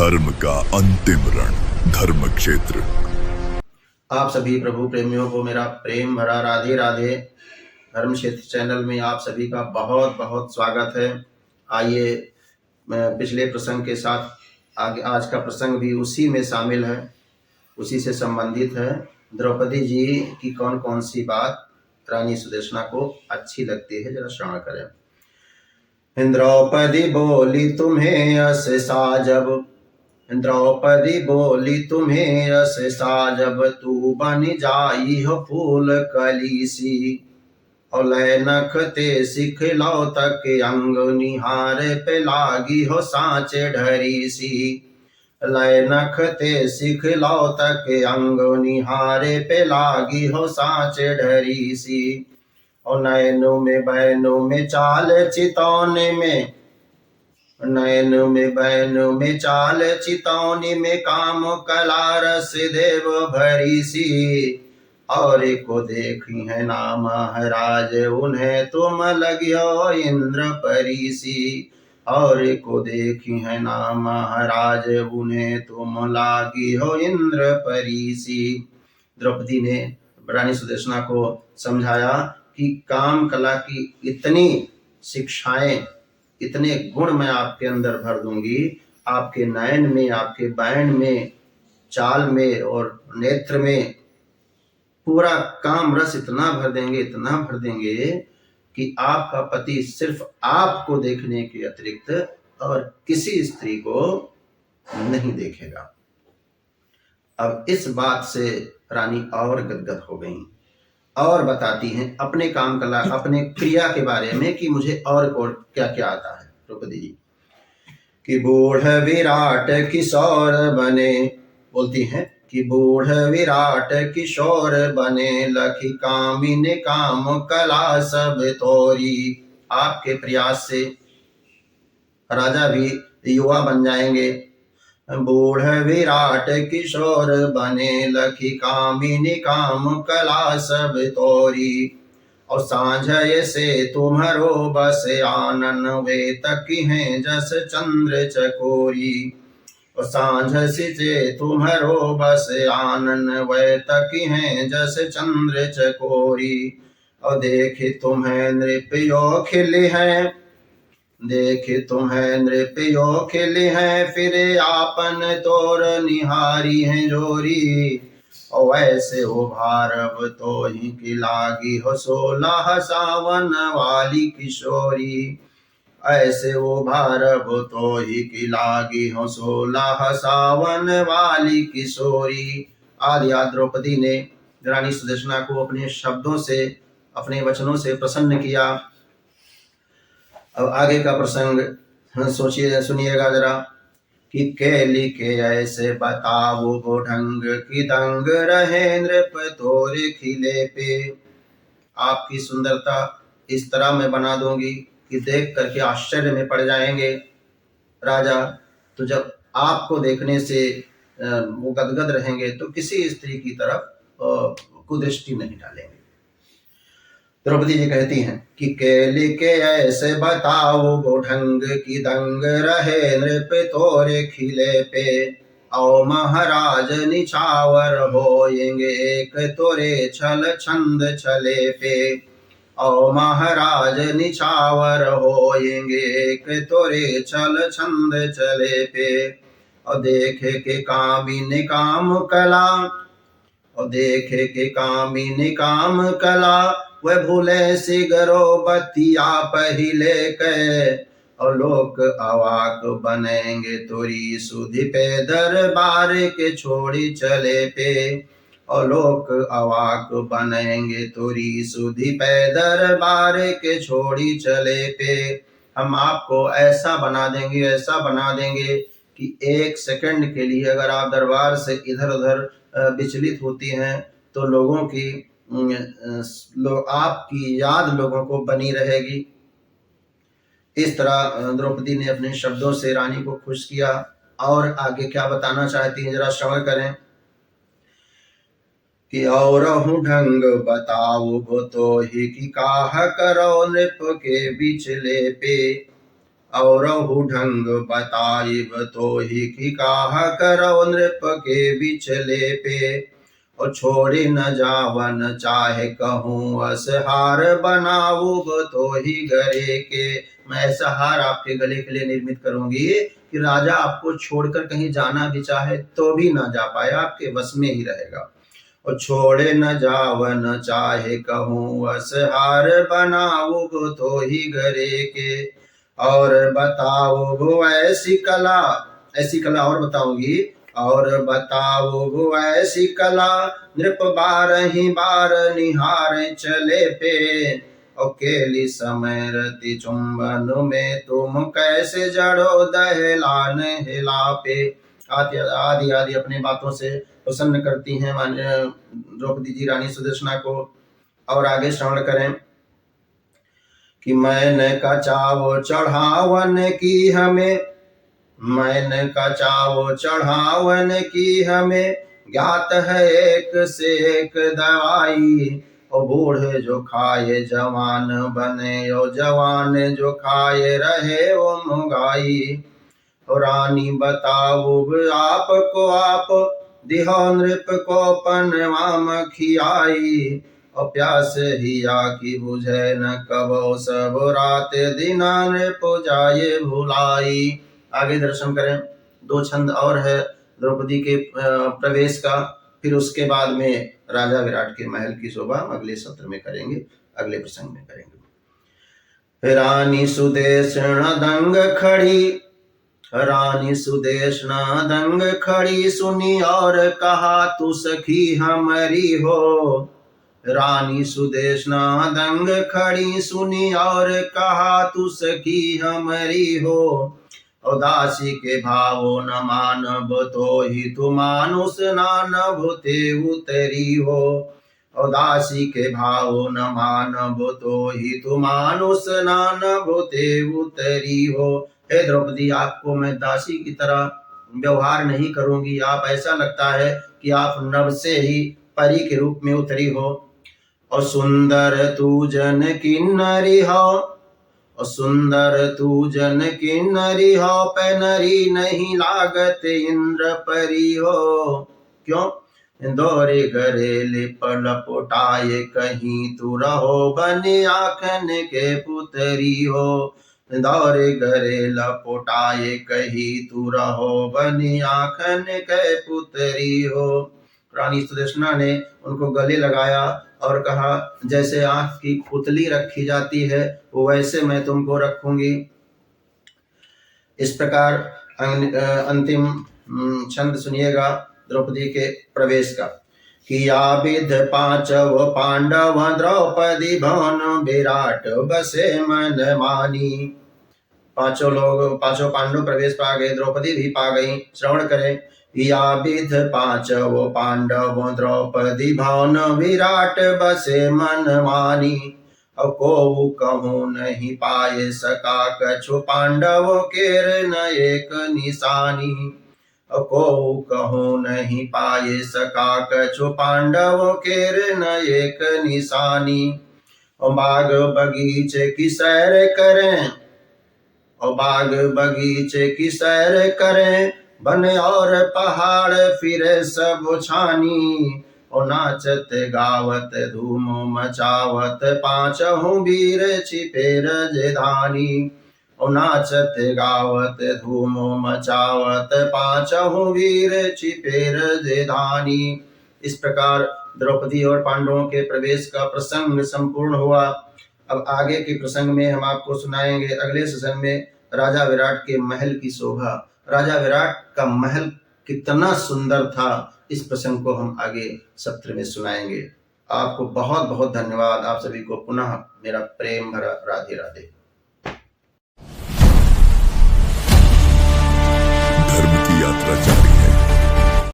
धर्म का अंतिम रण धर्म क्षेत्र। आप सभी प्रभु प्रेमियों को मेरा प्रेम भरा राधे राधे। धर्म क्षेत्र चैनल में आप सभी का बहुत बहुत स्वागत है। आइए पिछले प्रसंग के साथ आगे आज का प्रसंग भी उसी में शामिल है, उसी से संबंधित है। द्रौपदी जी की कौन कौन सी बात रानी सुदेशना को अच्छी लगती है, जरा श्रवण करें। द्रौपदी बोली तुम्हें अस साजब, द्रौपदी बोली तुम्हें रस साजब, तू बन जाई हो फूल कली सी। और लय नख ते सिख लो तक अंग, निहार पे लागी हो सांचे ढरी सी। लय नख ते सिख लो तक अंग, निहारे पे लागी हो सांचे ढरी सी। और नयनों में बैनों में चाल चितौने में, नयन में बैन में चाल चितौनी में, काम कला रस देव भरी सी। और को देखी है ना महाराज, उन्हें तुम लगियो इंद्र परी सी। और को देखी है ना महाराज, उन्हें तुम लागी हो इंद्र परी सी। द्रौपदी ने रानी सुदेशना को समझाया कि काम कला की इतनी शिक्षाएं, इतने गुण मैं आपके अंदर भर दूंगी, आपके नयन में, आपके बैन में, चाल में और नेत्र में पूरा काम रस इतना भर देंगे, इतना भर देंगे कि आपका पति सिर्फ आपको देखने के अतिरिक्त और किसी स्त्री को नहीं देखेगा। अब इस बात से रानी और गदगद हो गई और बताती हैं अपने काम कला, अपने क्रिया के बारे में कि मुझे और क्या क्या आता है। द्रौपदी जी कि बूढ़ विराट किशोर बने, बोलती हैं कि बूढ़ विराट किशोर बने, लखी कामिनी काम कला सब तोरी। आपके प्रयास से राजा भी युवा बन जाएंगे। बूढ़ विराट किशोर बने, लखी कामिनी काम कला सब तोरी। और सांझ से तुम्हारो बस आनन, वे तकी हैं जस चंद्र चकोरी। और सांझ से तुम्हारो बस आनन, वे तकी हैं जस चंद्र चकोरी। और देखे तुम्हें नृपयो खिले हैं, देखे तुम्हें नृपयो खिले हैं, फिर आपन तोर निहारी हैं जोरी। और ऐसे हो भारव तो ही की लागी हो 16 सावन वाली किशोरी। ऐसे वो भारव तो ही की लागी हो 16 सावन वाली किशोरी। आदि द्रौपदी ने रानी सुदेशना को अपने शब्दों से, अपने वचनों से प्रसन्न किया। अब आगे का प्रसंग सोचिए, सुनिएगा जरा कि केली के ऐसे बताओ वो ढंग, की दंग रहे नृप तोरे खिले पे। आपकी सुंदरता इस तरह मैं बना दूंगी कि देख करके आश्चर्य में पड़ जाएंगे राजा। तो जब आपको देखने से वो गदगद रहेंगे तो किसी स्त्री की तरफ कुदृष्टि नहीं डालेंगे। द्रौपदी जी कहती हैं कि केली के ऐसे बताओ वो ढंग, की दंग रहे नृप तोरे खिले पे। औ महाराज निछावर होएंगे, एक तोरे छल छंद छले पे। औ महाराज निछावर होएंगे, एक तोरे छल छंद चले पे। और देखे के कामिनी काम कला, और देखे के कामिनी काम कला, वह भूले सिगरो बतिया पहिले के। और लोक अवाक बनेंगे तोरी सुधि पे, दरबार के छोड़ी चले पे। और लोक अवाक बनेंगे तोरी सुधि पे, दरबार के छोड़ी चले पे। हम आपको ऐसा बना देंगे, ऐसा बना देंगे कि एक सेकंड के लिए अगर आप दरबार से इधर उधर विचलित होती हैं तो लोगों की आपकी याद लोगों को बनी रहेगी। इस तरह द्रौपदी ने अपने शब्दों से रानी को खुश किया। और आगे क्या बताना चाहती हैं, जरा श्रवण करें कि और ढंग बताओ वो तो ही कि काह करो नृप के बिचले पे। और ढंग बताइब तो ही कि काह करो नृप के बिचले पे। और छोड़े न जावन चाहे कहूँ असहार बनाऊब तो ही गरे के। मैं ऐसा हार आपके गले के लिए निर्मित करूंगी कि राजा आपको छोड़कर कहीं जाना भी चाहे तो भी ना जा पाए, आपके वश में ही रहेगा। और छोड़े न जावन चाहे कहूँ असहार बनाऊब तो ही गरे के। और बताओ ऐसी कला और बताऊंगी, और बताओ ऐसी कला नृप बारही बार निहार चले पे। और केली समय रति चुंबन में तुम कैसे जड़ो दहलान हिला पे। आदि आदि आदि अपने बातों से प्रसन्न करती हैं द्रौपदी जी रानी सुदर्शना को। और आगे श्रवण करें कि मैंने का चावो चढ़ावन की हमें, मैंने का चावो चढ़ावन की हमें, ज्ञात है एक से एक दवाई। और बूढ़े जो खाए जवान बने, और जवान जो खाए रहे वो मुगाई। और रानी बताओ आपको आप दिहो नृप को पनवाम खियाई। और प्यास हिया की बुझे न कबो सब रात दिना नृप जाए भुलाई। आगे दर्शन करें, 2 छंद और है द्रौपदी के प्रवेश का, फिर उसके बाद में राजा विराट के महल की शोभा अगले सत्र में करेंगे, अगले प्रसंग में करेंगे। रानी सुदेशना दंग खड़ी, रानी सुदेशना दंग खड़ी, सुनी और कहा तू सखी हमारी हो। रानी सुदेशना दंग खड़ी, सुनी और कहा तू सखी हमारी हो। उदासी के भावो न मानब तो ही तू मानुष नानब ते उतरी हो। उदासी के भावो न मानब तो ही तू मानुष नानब ते उतरी हो। हे द्रौपदी, आपको मैं दासी की तरह व्यवहार नहीं करूंगी। आप ऐसा लगता है कि आप नभ से ही परी के रूप में उतरी हो। और सुंदर तू जन किन्नरी हो, और सुंदर तू जन किन्नरी हो, पैनरी नहीं लागत इंद्र परी हो। क्यों? इंदौरे गरे लिप लपटाए कहीं तू रहो, बने आखन के पुतरी हो। इंदौरे गरे लपटाए कहीं तू रहो, बने आखन के पुतरी हो। रानी सुदर्शना ने उनको गले लगाया और कहा जैसे आंख की पुतली रखी जाती है वैसे मैं तुमको रखूंगी। इस प्रकार अंतिम छंद सुनिएगा द्रौपदी के प्रवेश का कि या विध 5 पांडव द्रौपदी भवन विराट बसे मन मानी। 5 पांडव प्रवेश पा गए, द्रौपदी भी पा गई। श्रवण करें, या विध 5 पांडव द्रौपदी भवन विराट बसे मन मानी। अब को कहूँ नहीं पाए सका कछु पांडव केर न एक निशानी। अब को कहूँ नहीं पाए सका कछु पांडव केर न एक निशानी। और बाग बगीचे की सैर करें, और बाग बगीचे की सैर करें, बन और पहाड़ फिरे सब छानी। और नाचत गावत धूम मचावत 5 वीर छिपे राजधानी। और नाचत गावत धूम मचावत 5 वीर छिपे राजधानी। इस प्रकार द्रौपदी और पांडवों के प्रवेश का प्रसंग संपूर्ण हुआ। अब आगे के प्रसंग में हम आपको सुनाएंगे अगले सेशन में राजा विराट के महल की शोभा। राजा विराट का महल कितना सुंदर था, इस प्रसंग को हम आगे सत्र में सुनाएंगे। आपको बहुत बहुत धन्यवाद। आप सभी को पुनः मेरा प्रेम भरा राधे राधे। धर्म की यात्रा